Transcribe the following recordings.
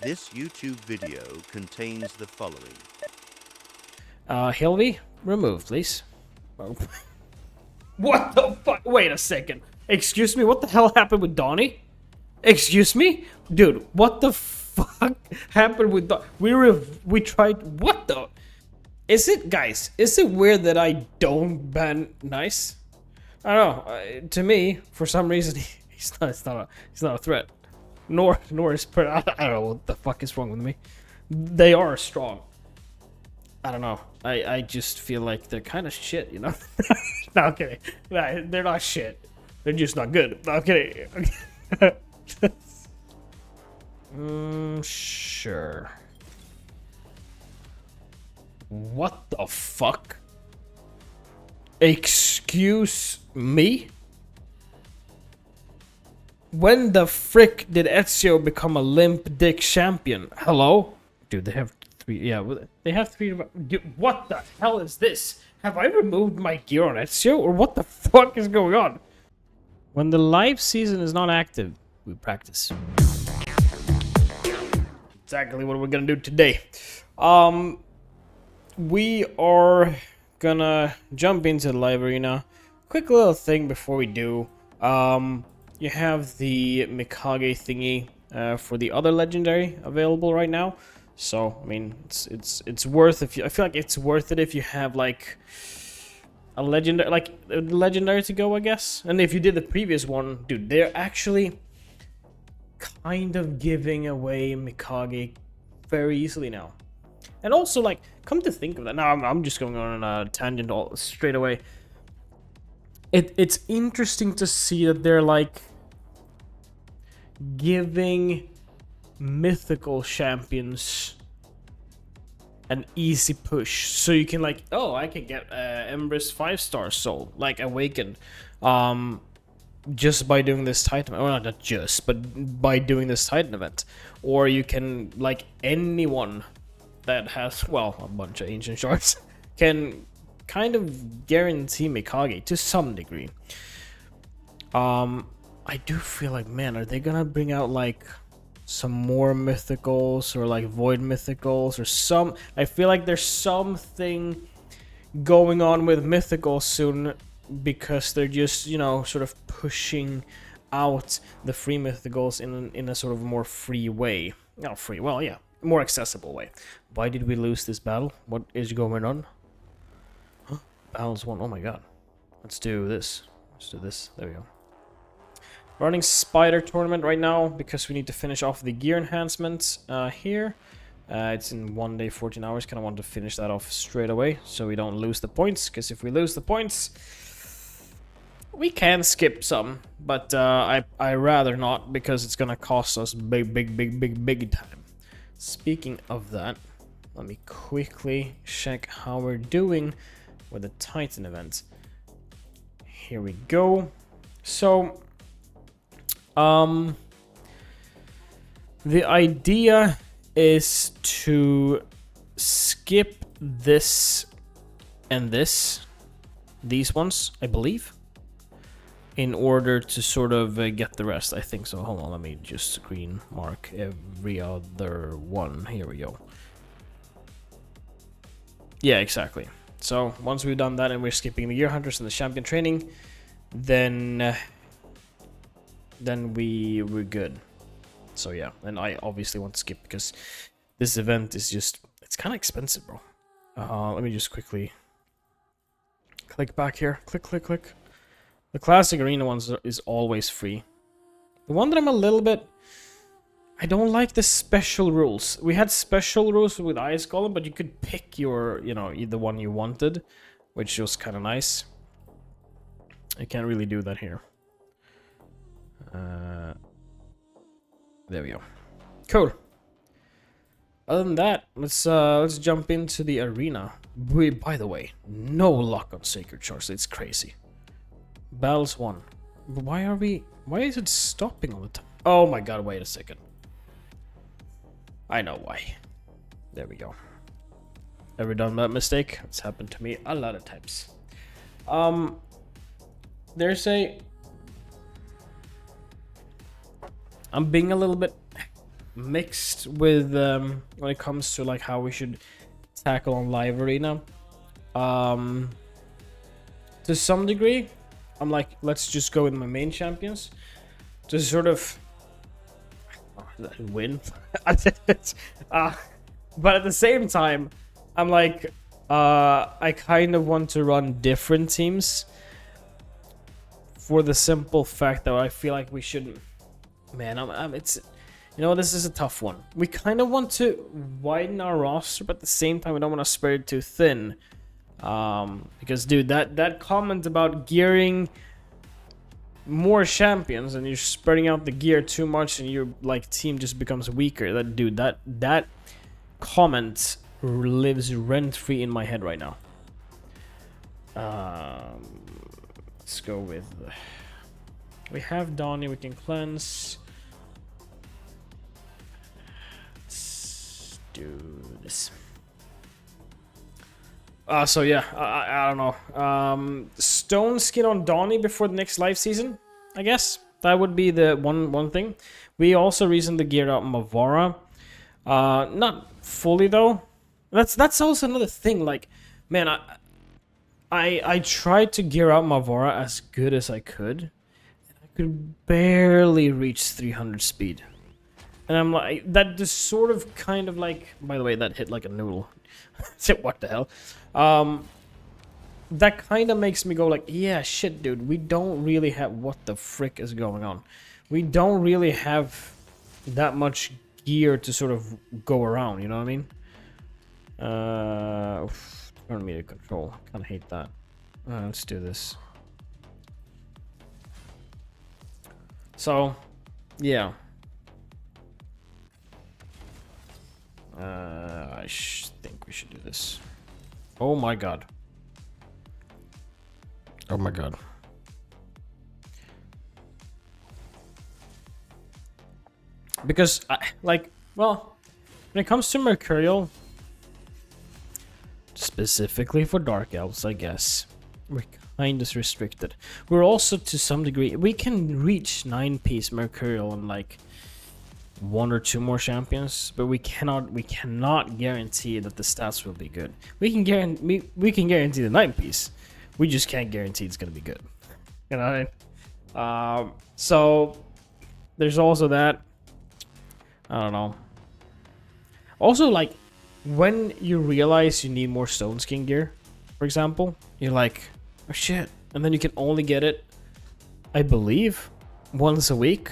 This YouTube video contains the following. Hilvey, remove, please. Oh. What the fuck? Wait a second. Excuse me, what the hell happened with Donnie? Excuse me? Dude, what the fuck happened with Donnie? We tried, what the? Is it, guys, is it weird that I don't ban Nice? I don't know, to me, for some reason, he's not a threat. Nor is, I don't know what the fuck is wrong with me. They are strong. I don't know. I just feel like they're kind of shit, you know? No, I'm kidding. No, they're not shit. They're just not good. No, I'm kidding. Sure. What the fuck? Excuse me? When the frick did Ezio become a limp dick champion? Hello? Dude, they have three. Yeah, they have three. Dude, what the hell is this? Have I removed my gear on Ezio? Or what the fuck is going on? When the live season is not active, we practice. Exactly what we're gonna do today. We are gonna jump into the live arena. Quick little thing before we do. You have the Mikage thingy for the other legendary available right now. So I mean, it's worth if you. I feel like it's worth it if you have like a legendary to go, I guess. And if you did the previous one, dude, they're actually kind of giving away Mikage very easily now. And also, like, come to think of that, now I'm just going on a tangent all straight away. It's interesting to see that they're like giving mythical champions an easy push, so you can like, oh, I can get Empress 5-star soul, like awakened, just by doing this Titan. Well, not just, but by doing this Titan event. Or you can, like, anyone that has, well, a bunch of ancient shards can kind of guarantee Mikage to some degree. I do feel like, man, are they gonna bring out like some more mythicals or like void mythicals or some? I feel like there's something going on with mythicals soon, because they're just, you know, sort of pushing out the free mythicals in a sort of more free way. Not free, well, yeah, more accessible way. Why did we lose this battle? What is going on? Huh? Battles won. Oh my god. Let's do this. Let's do this. There we go. Running Spider Tournament right now because we need to finish off the gear enhancements here. It's in 1 day, 14 hours. Kind of want to finish that off straight away so we don't lose the points. Because if we lose the points, we can skip some. But I rather not, because it's gonna cost us big time. Speaking of that, let me quickly check how we're doing with the Titan event. Here we go. So, the idea is to skip this and these ones, I believe, in order to sort of get the rest. I think so. Hold on, let me just screen mark every other one. Here we go. Yeah, exactly. So once we've done that and we're skipping the Gear Hunters and the Champion Training, then we're good. So yeah, and I obviously want to skip because this event is just, it's kind of expensive, bro. Let me just quickly click back here. Click. The classic arena ones is always free. The one that I'm a little bit, I don't like the special rules. We had special rules with Ice Golem, but you could pick your, you know, the one you wanted, which was kind of nice. I can't really do that here. There we go. Cool. Other than that, let's jump into the arena. By the way, no luck on Sacred Shards. It's crazy. Battles 1. Why is it stopping all the time? Oh my god, wait a second. I know why. There we go. Ever done that mistake? It's happened to me a lot of times. There's a... I'm being a little bit... mixed with when it comes to like how we should tackle on live arena. To some degree, I'm like, let's just go with my main champions to sort of win. But at the same time, I'm like, I kind of want to run different teams for the simple fact that I feel like we shouldn't. Man, it's, you know, this is a tough one. We kind of want to widen our roster, but at the same time, we don't want to spread it too thin. Because, dude, that comment about gearing more champions and you're spreading out the gear too much and your like team just becomes weaker. That comment lives rent free in my head right now. Let's go with. We have Donnie. We can cleanse. Let's do this. So yeah, I don't know. Stone skin on Donnie before the next live season, I guess. That would be the one thing. We also recently geared out Mavara. Not fully though. That's also another thing. Like, man, I tried to gear out Mavara as good as I could. I could barely reach 300 speed. And I'm like, that just sort of kind of like, by the way, that hit like a noodle. What the hell? That kind of makes me go like, yeah, shit, dude, we don't really have, what the frick is going on? We don't really have that much gear to sort of go around, you know what I mean? Turn meter control, kind of hate that. Let's do this. So, yeah. I think we should do this. Oh my god. Oh my god. Because, like, well, when it comes to Mercurial, specifically for Dark Elves, I guess, we're kind of restricted. We're also, to some degree, we can reach 9-piece Mercurial in, like, 1 or 2 more champions, but we cannot guarantee that the stats will be good. We can guarantee the 9-piece. We just can't guarantee it's gonna be good. You know what I mean? So there's also that. I don't know. Also, like, when you realize you need more Stone Skin gear, for example, you're like, oh shit, and then you can only get it, I believe, once a week.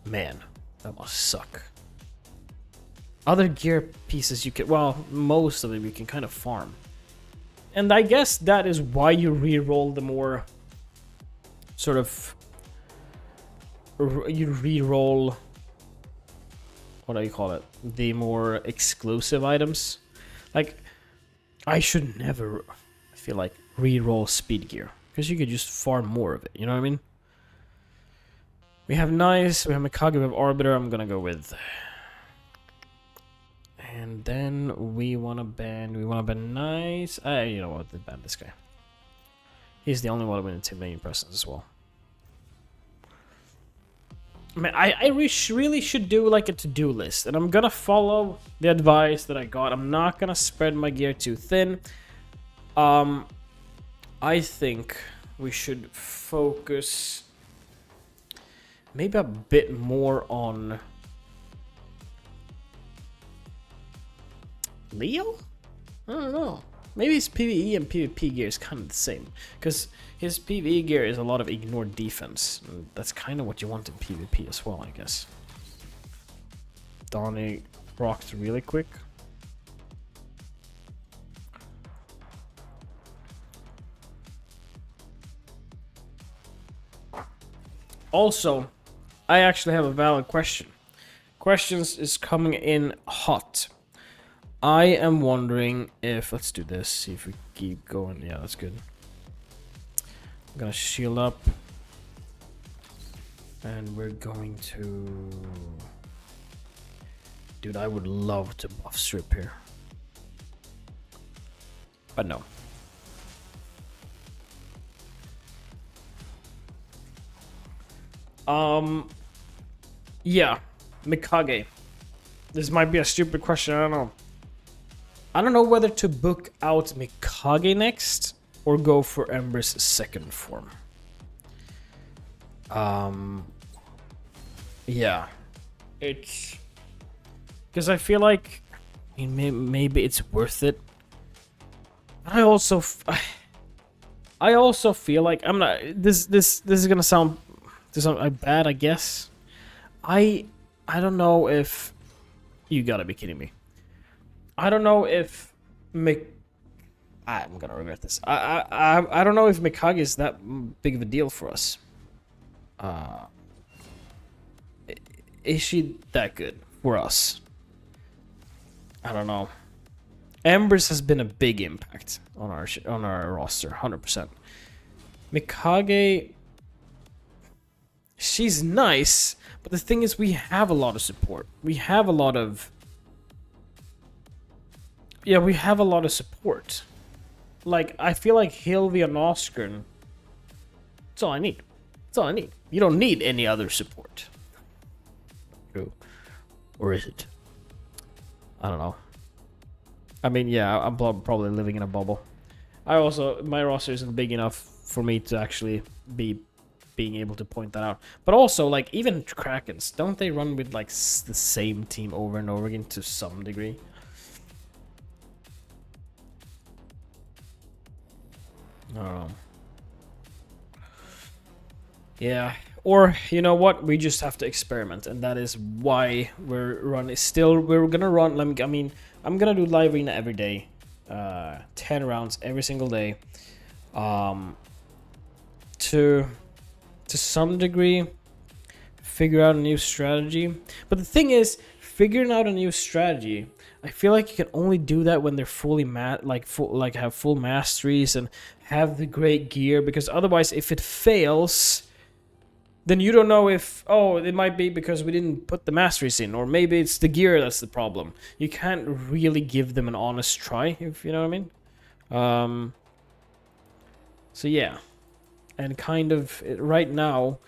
Man, that must suck. Other gear pieces you can, well, most of them you can kind of farm. And I guess that is why you re-roll the more sort of, you re-roll, what do you call it? The more exclusive items. Like, I should never, I feel like, re-roll speed gear, because you could just farm more of it, you know what I mean? We have Nice, we have Mikage, we have Arbiter. I'm gonna go with. And then we wanna ban Nice. You know what? They ban this guy. He's the only one with intimidating presence as well. I mean, I really should do like a to-do list, and I'm gonna follow the advice that I got. I'm not gonna spread my gear too thin. I think we should focus maybe a bit more on Leo? I don't know. Maybe his PvE and PvP gear is kind of the same, because his PvE gear is a lot of ignored defense. And that's kind of what you want in PvP as well, I guess. Donnie rocked really quick. Also, I actually have a valid question. Questions is coming in hot. I am wondering if, let's do this, see if we keep going. Yeah, that's good. I'm gonna shield up. And we're going to... Dude, I would love to buff strip here. But no. Yeah. Mikage. This might be a stupid question, I don't know. I don't know whether to book out Mikage next or go for Ember's second form. Yeah. It's... Because I feel like... I mean, maybe it's worth it. I also feel like I'm not. This is gonna sound bad, I guess. I don't know if you gotta be kidding me. I don't know if I'm gonna regret this. I don't know if Mikage is that big of a deal for us. Is she that good for us? I don't know. Embers has been a big impact on our roster, 100%. Mikage, she's nice, but the thing is, we have a lot of support. We have a lot of support. Like, I feel like Hilvi and Oscar, that's all I need. That's all I need. You don't need any other support. True. Or is it? I don't know. I mean, yeah, I'm probably living in a bubble. My roster isn't big enough for me to actually being able to point that out. But also, like, even Krakens, don't they run with, like, the same team over and over again to some degree? I don't know. Yeah. Or, you know what? We just have to experiment, and that is why we're gonna run. I mean, I'm gonna do live arena every day, 10 rounds every single day, to some degree figure out a new strategy. But the thing is, figuring out a new strategy, I feel like you can only do that when they're fully have full masteries and have the great gear, because otherwise, if it fails, then you don't know if, oh, it might be because we didn't put the masteries in, or maybe it's the gear that's the problem. You can't really give them an honest try, if you know what I mean. So yeah, and kind of right now,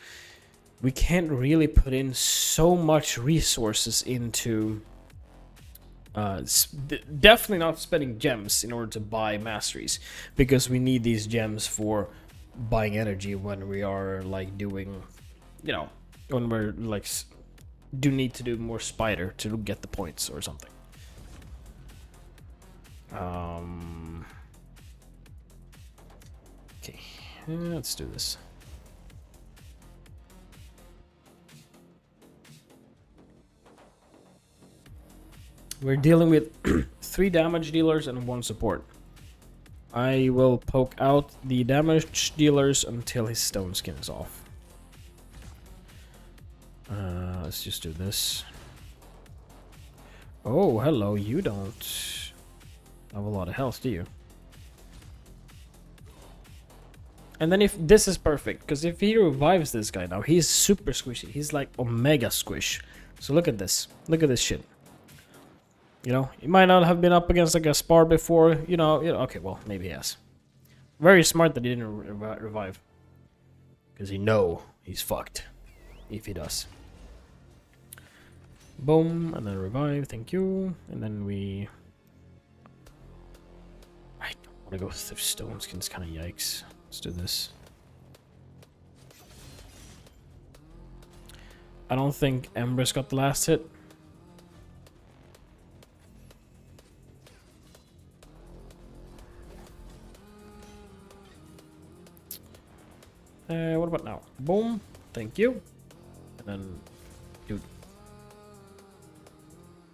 we can't really put in so much resources into definitely not spending gems in order to buy masteries, because we need these gems for buying energy when we are like doing, you know, when we're like do need to do more spider to get the points or something. Okay, let's do this. We're dealing with 3 damage dealers and 1 support. I will poke out the damage dealers until his stone skin is off. Let's just do this. Oh, hello, you don't have a lot of health, do you? And then if this is perfect, because if he revives this guy now, he's super squishy. He's like omega squish. So look at this. Look at this shit. You know, he might not have been up against like a spar before, you know, okay, well, maybe he has. Very smart that he didn't revive. Because he know he's fucked if he does. Boom, and then revive, thank you. And then we... I don't want to go through stone skins, kind of yikes. Let's do this. I don't think Ember's got the last hit. What about now? Boom. Thank you. And then, dude.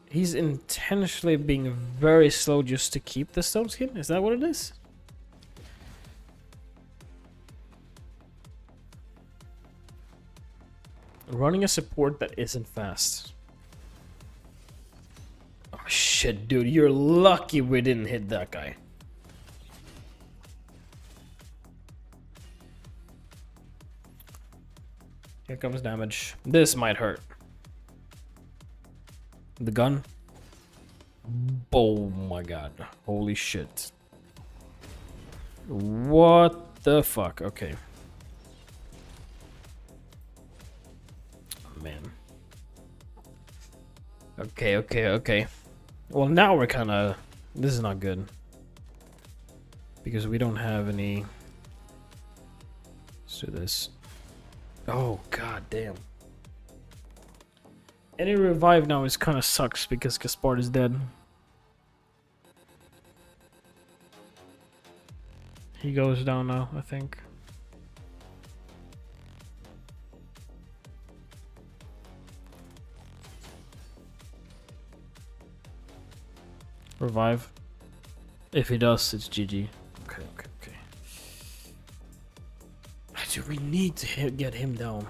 He's intentionally being very slow just to keep the stone skin? Is that what it is? Running a support that isn't fast. Oh shit, dude. You're lucky we didn't hit that guy. Here comes damage. This might hurt. The gun. Oh my god. Holy shit. What the fuck? Okay. Oh, man. Okay, okay, okay. Well, now we're kind of... This is not good. Because we don't have any... Let's do this. Oh, god damn. Any revive now is kind of sucks because Gaspard is dead. He goes down now, I think. Revive. If he does, it's GG. Okay, okay, okay. Do we need to get him down?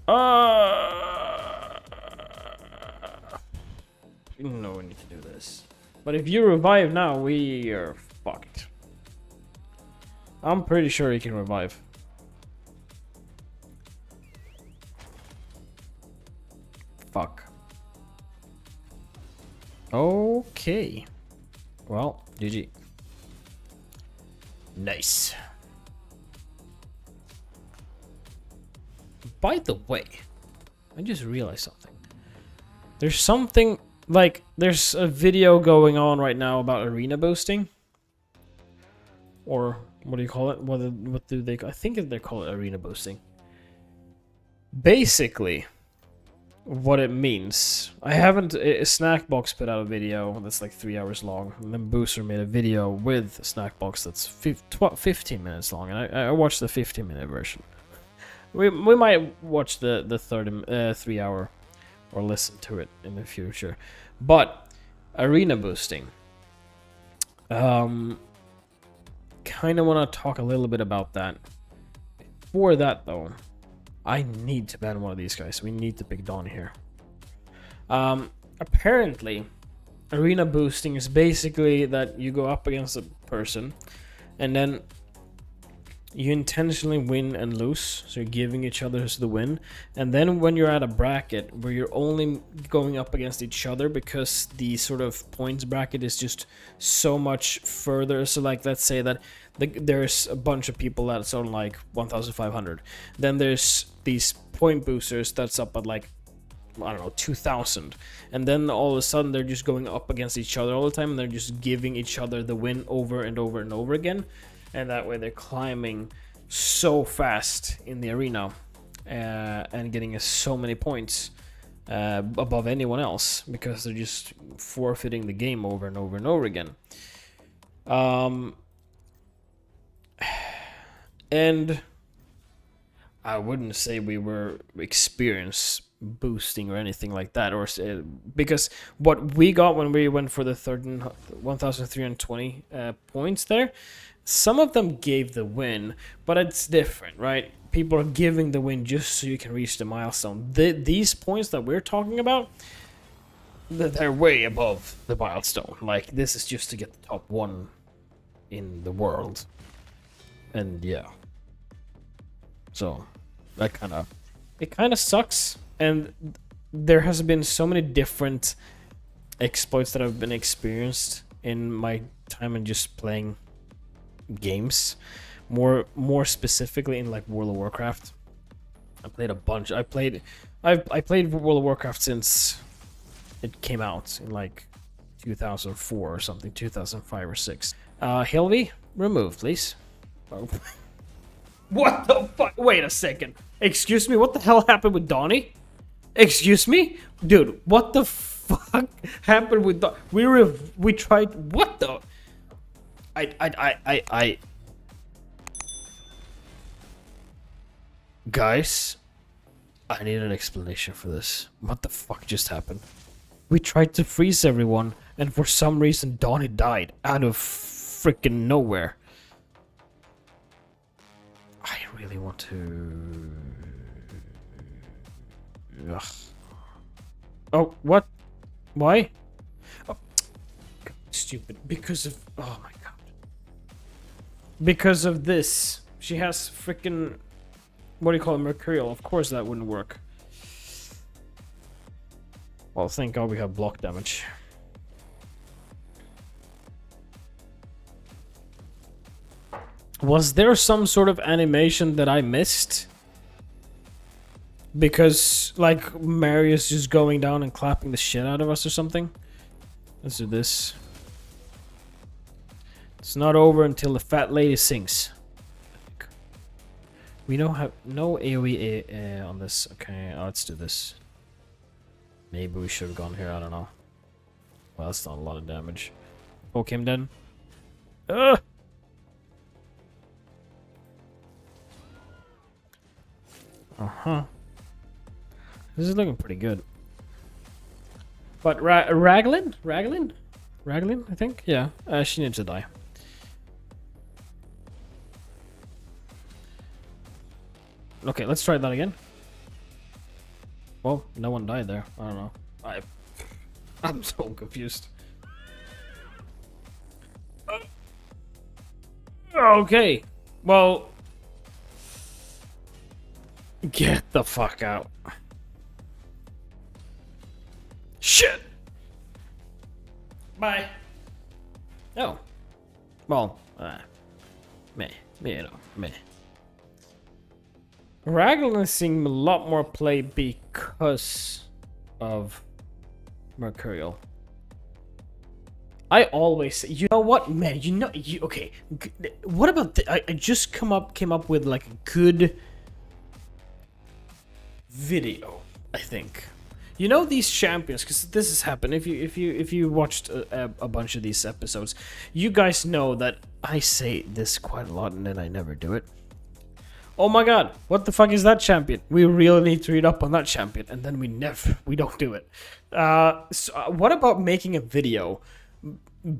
No, we need to do this. But if you revive now, we are fucked. I'm pretty sure he can revive. Fuck. Okay. Well, GG. Nice. By the way, I just realized something. There's something like there's a video going on right now about arena boosting, or what do you call it? What do they? I think they call it arena boosting. Basically, what it means. I haven't. Snackbox put out a video that's like 3 hours long, and then Booster made a video with Snackbox that's 15 minutes long, and I watched the 15-minute version. We might watch the 3 hour or listen to it in the future. But arena boosting. Kind of want to talk a little bit about that. For that though, I need to ban one of these guys. We need to pick Dawn here. Apparently, arena boosting is basically that you go up against a person and then you intentionally win and lose, so you're giving each other the win. And then when you're at a bracket where you're only going up against each other because the sort of points bracket is just so much further. So like, let's say that there's a bunch of people that's on like 1,500. Then there's these point boosters that's up at like, I don't know, 2,000. And then all of a sudden they're just going up against each other all the time, and they're just giving each other the win over and over and over again. And that way they're climbing so fast in the arena and getting so many points above anyone else because they're just forfeiting the game over and over and over again. And I wouldn't say we were experience boosting or anything like that, or because what we got when we went for the 1,320 points there, some of them gave the win, but it's different, right? People are giving the win just so you can reach the milestone. These points that we're talking about, they're way above the milestone. Like, this is just to get the top 1 in the world. And yeah. So, that it kind of sucks. And there has been so many different exploits that have been experienced in my time in just playing games, more specifically in like World of Warcraft. I played a bunch. I played World of Warcraft since it came out in like 2004 or something, 2005 or 6. Hilvy, remove, please. Oh. What the fuck? Wait a second. Excuse me. What the hell happened with Donnie? Excuse me, dude. What the fuck happened with Donnie? We tried. What the? Guys, I need an explanation for this. What the fuck just happened? We tried to freeze everyone, and for some reason Donnie died out of freaking nowhere. I really want to... Ugh. Oh, what? Why? Oh, God, stupid. Because of... Oh my god. Because of this. She has freaking... What do you call it? Mercurial. Of course that wouldn't work. Well, thank god we have block damage. Was there some sort of animation that I missed? Because, like, Mario's just going down and clapping the shit out of us or something. Let's do this. It's not over until the fat lady sings. We don't have no AoE on this. Okay, let's do this. Maybe we should have gone here, I don't know. Well, that's not a lot of damage. Poke him then. Ugh! Uh-huh. This is looking pretty good. But Raglan? Raglan? Raglan, I think? Yeah, she needs to die. Okay, let's try that again. Well, no one died there. I don't know. I'm so confused. Okay. Well, get the fuck out. Shit. Bye. Oh. Well, meh, you know, meh. Raglan is seeing a lot more play because of Mercurial. I always say, you know what, man, you know, okay, what about I just came up with like a good video, I think. You know these champions, because this has happened. If you watched a bunch of these episodes, you guys know that I say this quite a lot and then I never do it. Oh my god, what the fuck is that champion? We really need to read up on that champion, and then we don't do it. So what about making a video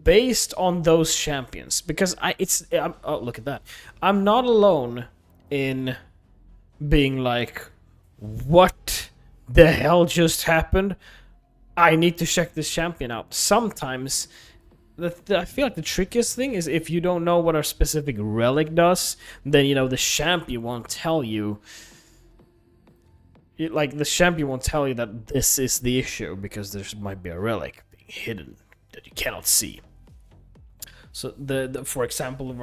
based on those champions? Because oh, look at that. I'm not alone in being like, what the hell just happened? I need to check this champion out. Sometimes I feel like the trickiest thing is if you don't know what a specific relic does, then, you know, the champion won't tell you. Like, the champion won't tell you that this is the issue, because there might be a relic being hidden that you cannot see. So, for example, the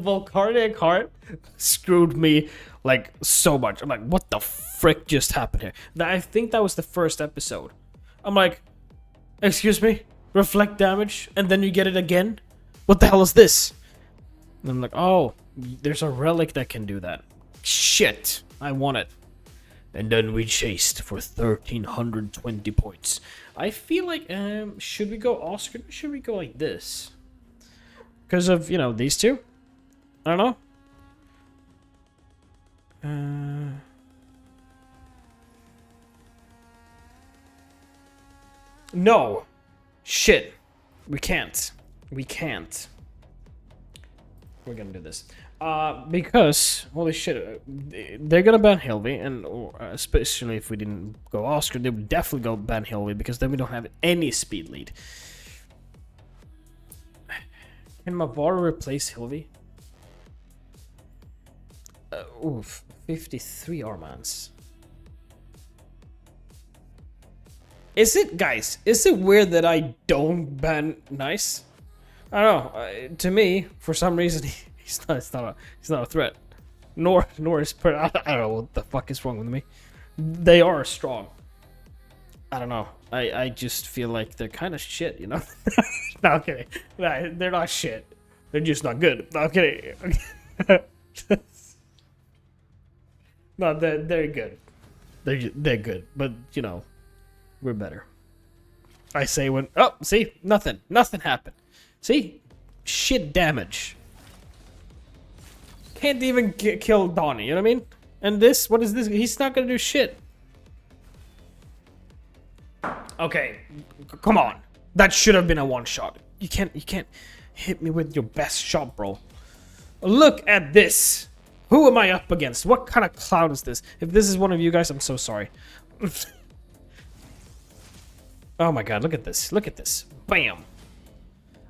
Volcardic Heart screwed me, like, so much. I'm like, what the frick just happened here? I think that was the first episode. I'm like, excuse me? Reflect damage, and then you get it again? What the hell is this? And I'm like, oh, there's a relic that can do that. Shit, I want it. And then we chased for 1,320 points. I feel like, should we go Oscar? Or should we go like this? Because of, you know, these two? I don't know. No. Shit. We can't. We can't. We're gonna do this. Because, holy shit, they're gonna ban Hilvy, and especially if we didn't go Oscar, they would definitely go ban Hilvy, because then we don't have any speed lead. Can Mavara replace Hilvy? Oof, 53 Armans. Is it, guys, is it weird that I don't ban Nice? I don't know, to me, for some reason, he's not a threat. Nor is I don't know what the fuck is wrong with me. They are strong. I don't know. I just feel like they're kind of shit, you know? No, I'm kidding. No, they're not shit. They're just not good. No, I'm kidding. No, they're good. They're good, but you know, we're better. I say when see, nothing happened. See, shit damage. Can't even kill Donnie. You know what I mean? And this, what is this? He's not gonna do shit. Okay, come on. That should have been a one shot. You can't hit me with your best shot, bro. Look at this. Who am I up against? What kind of cloud is this? If this is one of you guys, I'm so sorry. Oh my god, look at this. Look at this. Bam.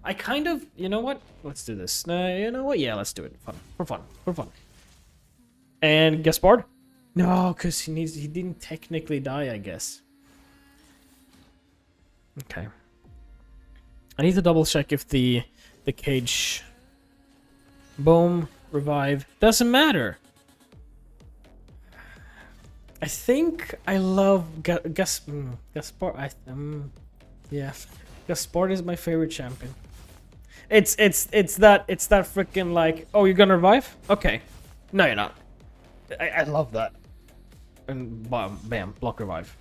I kind of, you know what? Let's do this. You know what? Yeah, let's do it. For fun. And Gaspard? No, because he didn't technically die, I guess. Okay. I need to double check if the cage... Boom. Revive. Doesn't matter. I think I love Gaspar. Yeah, Gaspar is my favorite champion. It's that freaking like, oh, you're gonna revive? Okay, no, you're not. I love that. And bam, block revive.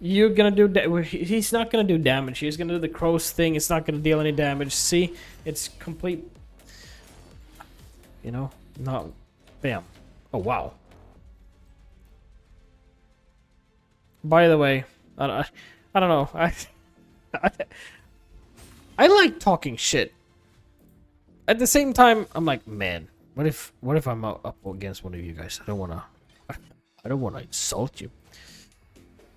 You're gonna do he's not gonna do damage. He's gonna do the crow's thing. It's not gonna deal any damage. See, it's complete. You know, not bam. Oh wow. By the way, I don't know. I like talking shit. At the same time, I'm like, man, what if I'm up against one of you guys? I don't wanna insult you.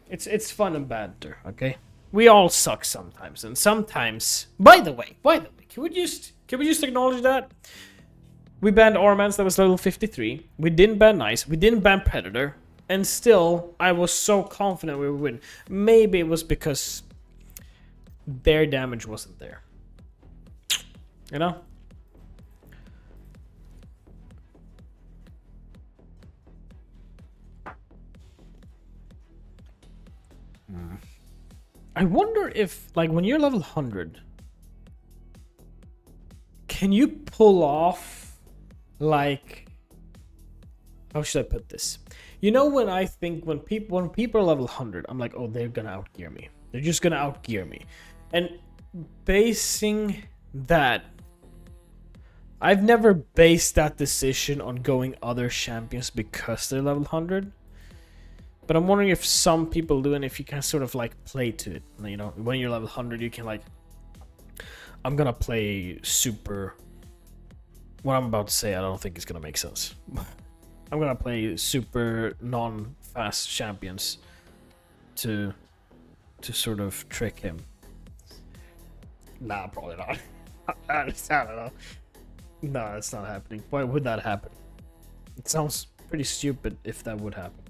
It's fun and banter, okay? We all suck sometimes, and sometimes. By the way, can we just acknowledge that we banned Ormans that was level 53. We didn't ban Nice. We didn't ban Predator, and still I was so confident we would win. Maybe it was because their damage wasn't there. You know? I wonder if, like, when you're level 100, can you pull off, like, how should I put this? You know, when I think when people are level 100, I'm like, oh, they're gonna outgear me. They're just gonna outgear me. And basing that, I've never based that decision on going other champions because they're level 100. But I'm wondering if some people do, and if you can sort of like play to it. You know, when you're level 100, you can like, I'm gonna play super. What I'm about to say, I don't think it's gonna make sense. I'm gonna play super non-fast champions to sort of trick him. Nah, probably not. I don't know. No, it's not happening. Why would that happen? It sounds pretty stupid if that would happen.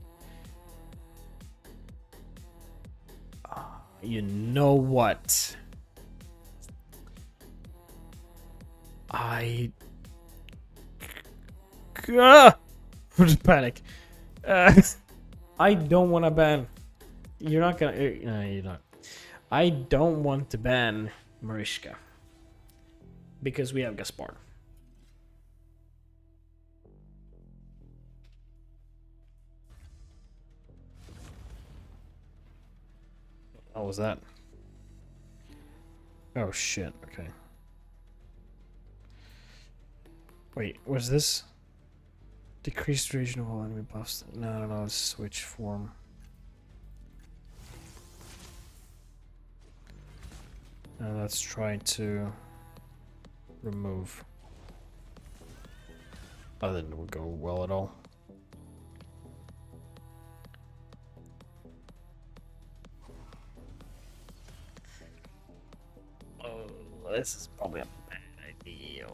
You know what? I just panic. I don't want to ban. You're not gonna. No, you're not. I don't want to ban Mariska because we have Gaspar. What was that? Oh shit, okay. Wait, was this? Decreased duration of all enemy buffs. No, let's switch form. Let's try to remove. That didn't go well at all. This is probably a bad idea.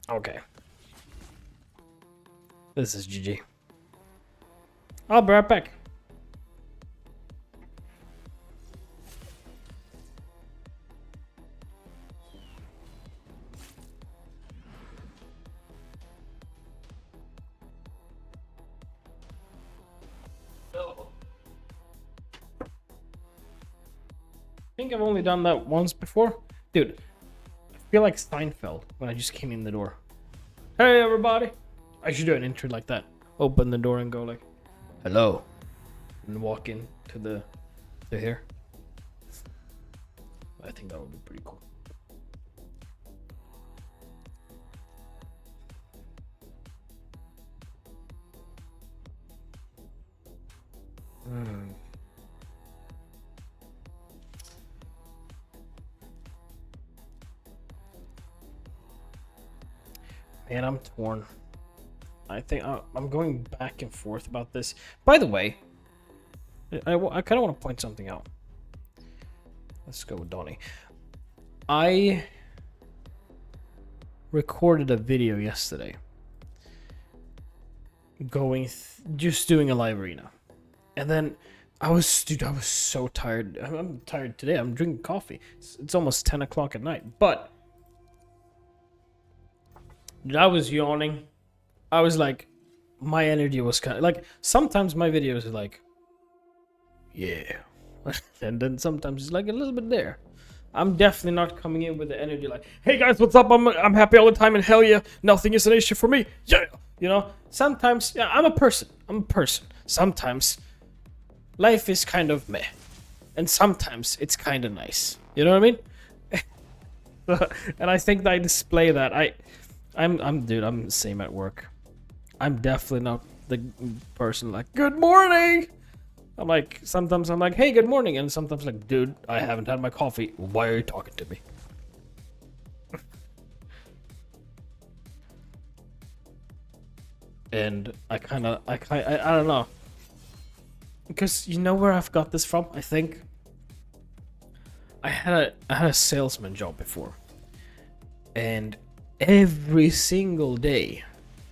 Okay. This is GG. I'll be right back. I think I've only done that once before. Dude, I feel like Seinfeld when I just came in the door. Hey, everybody. I should do an intro like that. Open the door and go like, hello. And walk in to here. I think that would be pretty cool. Man, I'm torn. I think I'm going back and forth about this. By the way, I kind of want to point something out. Let's go with Donnie. I recorded a video yesterday just doing a live arena. And then I was so tired. I'm tired today. I'm drinking coffee. It's almost 10 o'clock at night. But Dude, I was yawning. I was like, my energy was kind of like, sometimes my videos are like, yeah. And then sometimes it's like a little bit there. I'm definitely not coming in with the energy like, hey guys, what's up? I'm happy all the time and hell yeah, nothing is an issue for me. Yeah. You know, sometimes, yeah, I'm a person. Sometimes life is kind of meh. And sometimes it's kind of nice. You know what I mean? And I think that I display that. I'm dude, I'm the same at work. I'm definitely not the person like, good morning. I'm like, sometimes I'm like, hey, good morning. And sometimes like, dude, I haven't had my coffee. Why are you talking to me? And I don't know. Because you know where I've got this from, I think? I had a salesman job before. And every single day,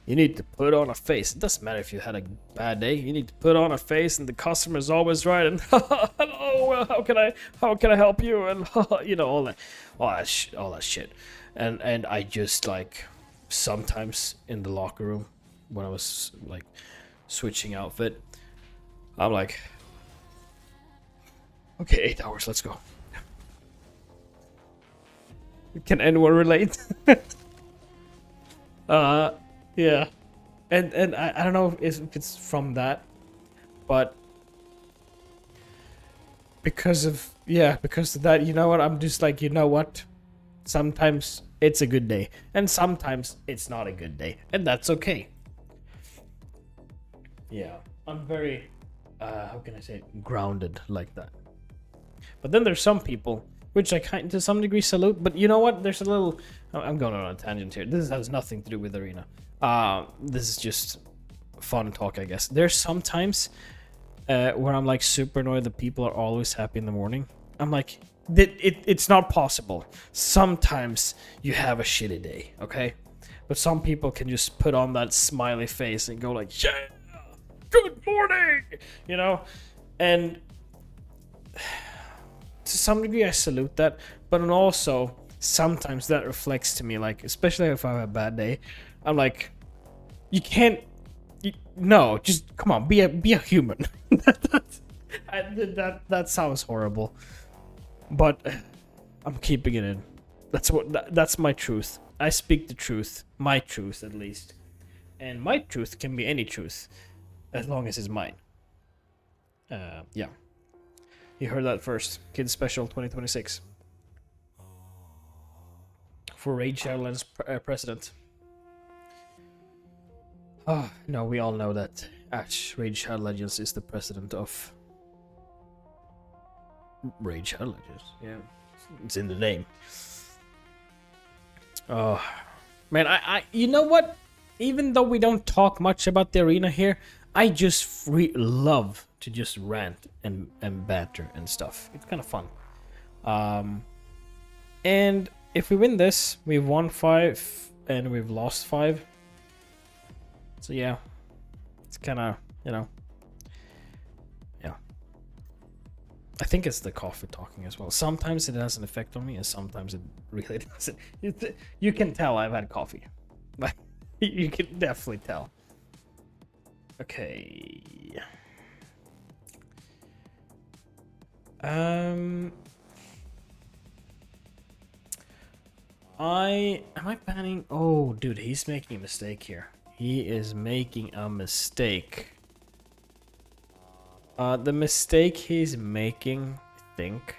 you need to put on a face. It doesn't matter if you had a bad day. You need to put on a face, and the customer's always right. And hello, how can I help you? And you know all that shit. And I just like sometimes in the locker room when I was like switching outfit, I'm like, okay, 8 hours, let's go. Can anyone relate? Yeah. And I don't know if it's from that, but because of that, you know what? I'm just like, you know what? Sometimes it's a good day, and sometimes it's not a good day, and that's okay. Yeah, I'm very how can I say it? Grounded like that. But then there's some people which I kind to some degree salute. But you know what? There's a little. I'm going on a tangent here. This has nothing to do with Arena. This is just fun talk, I guess. There's sometimes where I'm like super annoyed that people are always happy in the morning. I'm like, it's not possible. Sometimes you have a shitty day, okay? But some people can just put on that smiley face and go like, yeah, good morning, you know? And to some degree I salute that, but then also sometimes that reflects to me, like, especially if I have a bad day, I'm like, you can't, no, just come on, be a human. that sounds horrible, but I'm keeping it in. That's my truth. I speak the truth, my truth at least, and my truth can be any truth, as long as it's mine. Yeah. You heard that first. Kids Special 2026. For Raid Shadowlands president. Oh, no, we all know that Ash Raid Shadow Legends is the president of Raid Shadow Legends. Yeah, it's in the name. Oh, man, I you know what? Even though we don't talk much about the arena here, I just love to just rant and banter and stuff. It's kind of fun. And if we win this, we've won 5 and we've lost 5. So yeah, it's kind of, you know, yeah. I think it's the coffee talking as well. Sometimes it has an effect on me, and sometimes it really doesn't. You can tell I've had coffee, but you can definitely tell. Okay. Am I banning? Oh, dude, he's making a mistake here. He is making a mistake. The mistake he's making, I think,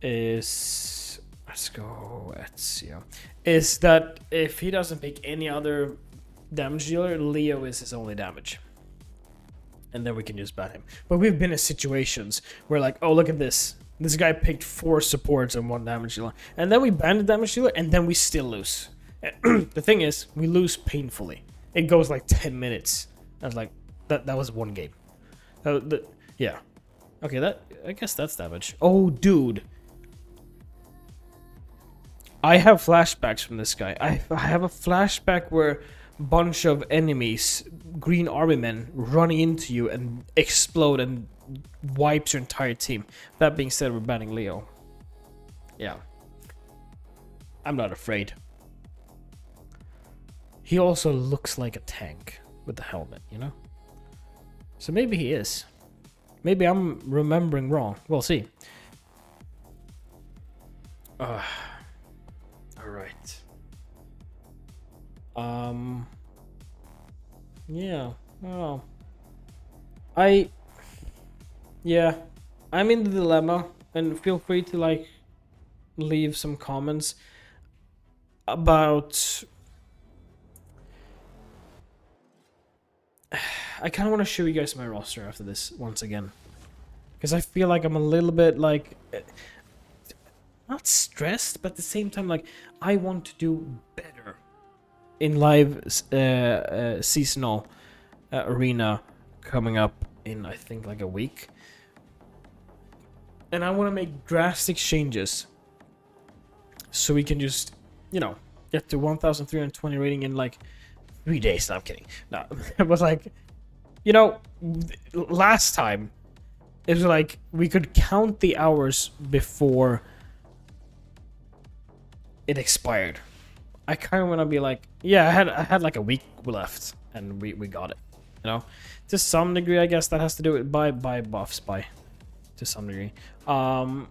is, let's go Ezio, is that if he doesn't pick any other damage dealer, Leo is his only damage. And then we can just ban him. But we've been in situations where, like, oh, look at this. This guy picked 4 supports and 1 damage dealer. And then we ban the damage dealer, and then we still lose. The thing is, we lose painfully. It goes like 10 minutes. I was like, that was 1 game. Yeah. Okay, I guess that's damage. Oh, dude. I have flashbacks from this guy. I have a flashback where bunch of enemies, green army men, running into you and explode and wipes your entire team. That being said, we're banning Leo. Yeah. I'm not afraid. He also looks like a tank with the helmet, you know? So maybe he is. Maybe I'm remembering wrong. We'll see. Alright. Yeah. Oh. Yeah. I'm in the dilemma, and feel free to like leave some comments about. I kind of want to show you guys my roster after this once again, because I feel like I'm a little bit like not stressed, but at the same time like I want to do better in live seasonal arena coming up in I think like a week, and I want to make drastic changes so we can just, you know, get to 1,320 rating in like 3 days. No, I'm kidding. No, it was like, you know, last time it was like we could count the hours before it expired. I kind of want to be like, yeah, I had like a week left, and we got it. You know, to some degree, I guess that has to do with buy buffs to some degree. How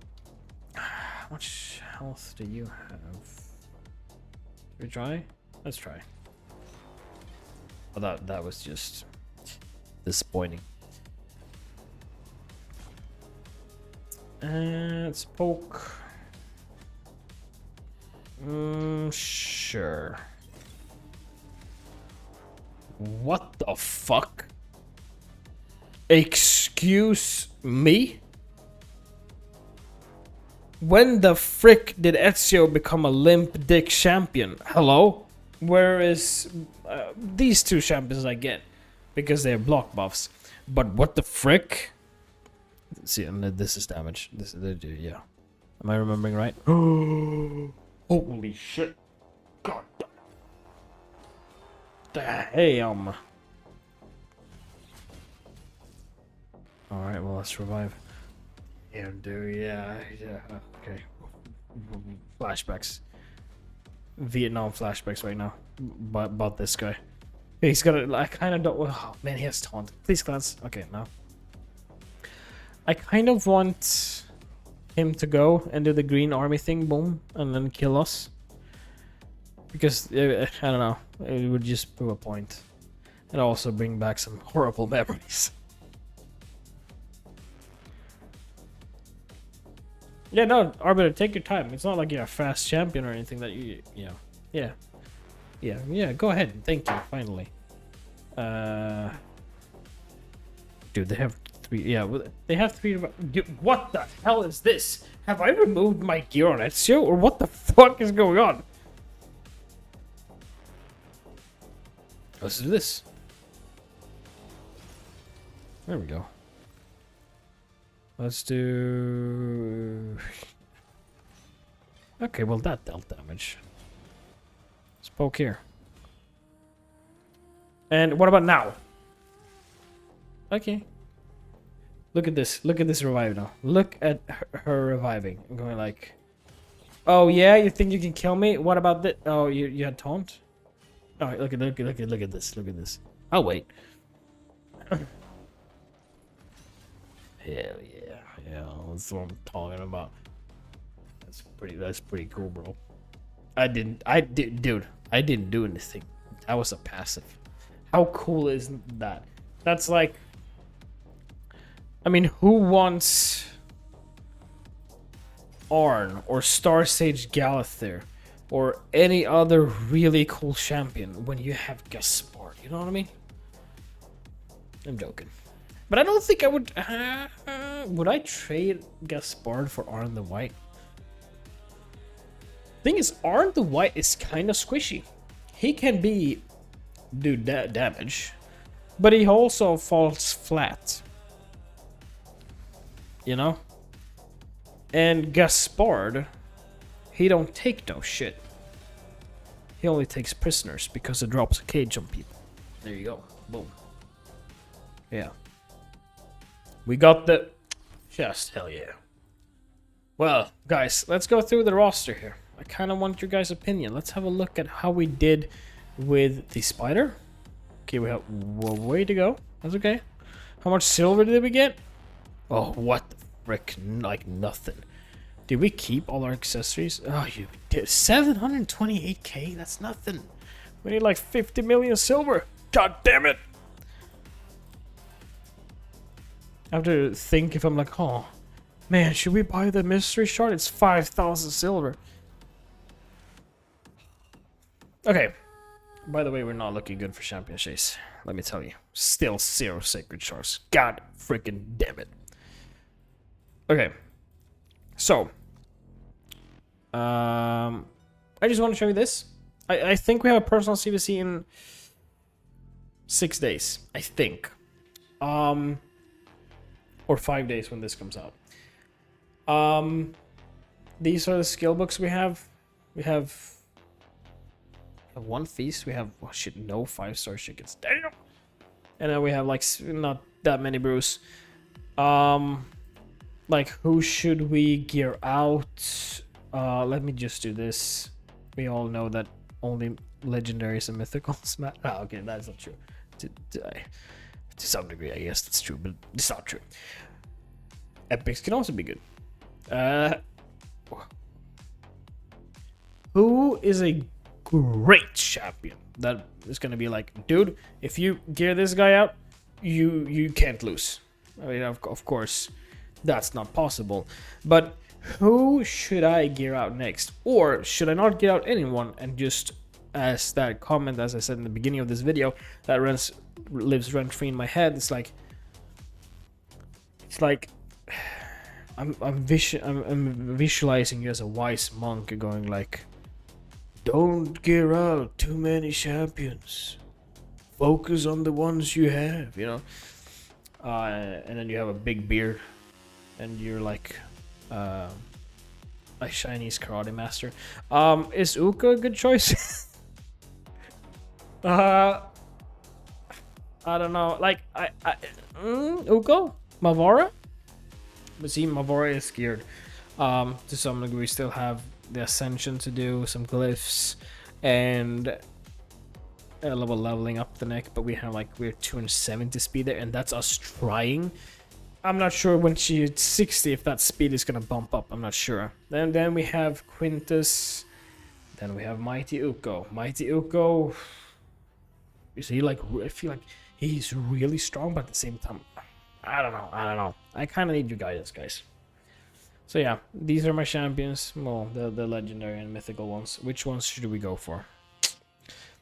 much health do you have? Should we try? Let's try. Oh, that was just disappointing. Let's poke. Sure. What the fuck? Excuse me? When the frick did Ezio become a limp dick champion? Hello? Where is these two champions I get? Because they're block buffs. But what the frick? See, and this is damage. This is, yeah. Am I remembering right? Holy shit. God damn. Alright, well, let's revive. Yeah, dude, yeah, okay. Flashbacks. Vietnam flashbacks right now. But about this guy. He's got a, I kind of don't, oh man, he has taunt. Please glance. Okay, no. I kind of want him to go and do the green army thing, boom, and then kill us. Because, I don't know, it would just prove a point. And also bring back some horrible memories. Yeah, no, Arbiter, take your time. It's not like you're a fast champion or anything that you know. Yeah, go ahead. Thank you, finally. Dude, they have 3, yeah, they have 3, dude, what the hell is this? Have I removed my gear on Ezio, or what the fuck is going on? Let's do this. There we go. Let's do... Okay, well that dealt damage. Let's poke here. And what about now? Okay. Look at this. Look at this revive now. Look at her reviving. I'm going like... Oh yeah, you think you can kill me? What about this? Oh, you had taunt? Alright, look at this. Look at this. I'll wait. Hell yeah. Yeah, that's what I'm talking about. That's pretty cool, bro. Dude, I didn't do anything. That was a passive. How cool is that? That's like, I mean, who wants Arn or Star Sage Galather or any other really cool champion when you have Gaspard? You know what I mean? I'm joking. But I don't think I would... would I trade Gaspard for Arn the White? Thing is, Arn the White is kind of squishy. He can do damage, but he also falls flat. You know? And Gaspard, he don't take no shit. He only takes prisoners because it drops a cage on people. There you go. Boom. Yeah. We got the chest, hell yeah. Well, guys, let's go through the roster here. I kind of want your guys' opinion. Let's have a look at how we did with the spider. Okay, we have a way to go. That's okay. How much silver did we get? Oh, what the frick? Like nothing. Did we keep all our accessories? Oh, you did. 728k? That's nothing. We need like 50 million silver. God damn it. I have to think if I'm like, oh, man, should we buy the mystery shard? It's 5,000 silver. Okay. By the way, we're not looking good for champion chase. Let me tell you. Still 0 sacred shards. God freaking damn it. Okay. So. I just want to show you this. I think we have a personal CVC in 6 days. I think. Or 5 days when this comes out. These are the skill books we have. We have one feast. We have, oh shit, no 5-star chickens. Damn. And then we have like not that many brews. Like who should we gear out? Let me just do this. We all know that only legendaries and mythicals matter. Oh, okay, that's not true. To some degree, I guess that's true, but it's not true. Epics can also be good. Who is a great champion that is gonna be like, dude, if you gear this guy out, you can't lose. I mean, of course, that's not possible. But who should I gear out next? Or should I not gear out anyone and just, as that comment, as I said in the beginning of this video, that lives rent free in my head, it's like I'm visualizing you as a wise monk going like, don't gear out too many champions, focus on the ones you have, you know. And then you have a big beard and you're like a Chinese karate master. Is Uka a good choice? I don't know, like Uka? Mavora? But see, Mavora is geared. To some degree, we still have the ascension to do, some glyphs, and a level leveling up the neck. But we have like, we're 270 speed there, and that's us trying. I'm not sure when she's 60 if that speed is gonna bump up. I'm not sure. Then we have Quintus. Then we have Mighty Uko. Mighty Uko. Is he like? I feel like he's really strong, but at the same time, I don't know. I kind of need your guidance, guys. So yeah, these are my champions. Well, the legendary and mythical ones. Which ones should we go for?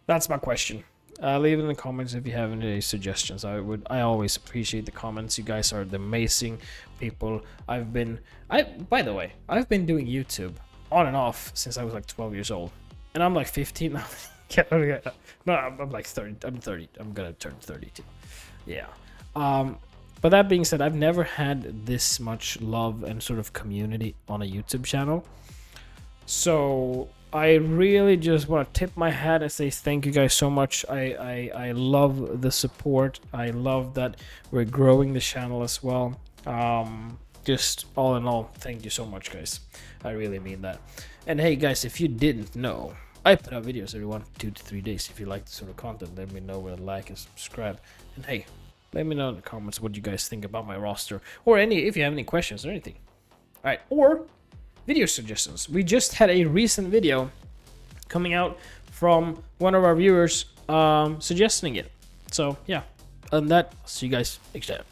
That's my question. Leave it in the comments if you have any suggestions. I always appreciate the comments. You guys are the amazing people. By the way, I've been doing YouTube on and off since I was like 12 years old, and I'm like 15 now. No, I'm like 30. I'm 30. I'm gonna turn 32. Yeah. But that being said, I've never had this much love and sort of community on a YouTube channel. So I really just want to tip my hat and say thank you guys so much. I love the support. I love that we're growing the channel as well. Just all in all, thank you so much, guys. I really mean that. And hey, guys, if you didn't know, I put out videos every 1 to 2 to 3 days. If you like this sort of content, let me know with a like and subscribe. And hey, let me know in the comments what you guys think about my roster, or if you have any questions or anything. All right, or video suggestions. We just had a recent video coming out from one of our viewers suggesting it. So yeah, other than that, see you guys next time.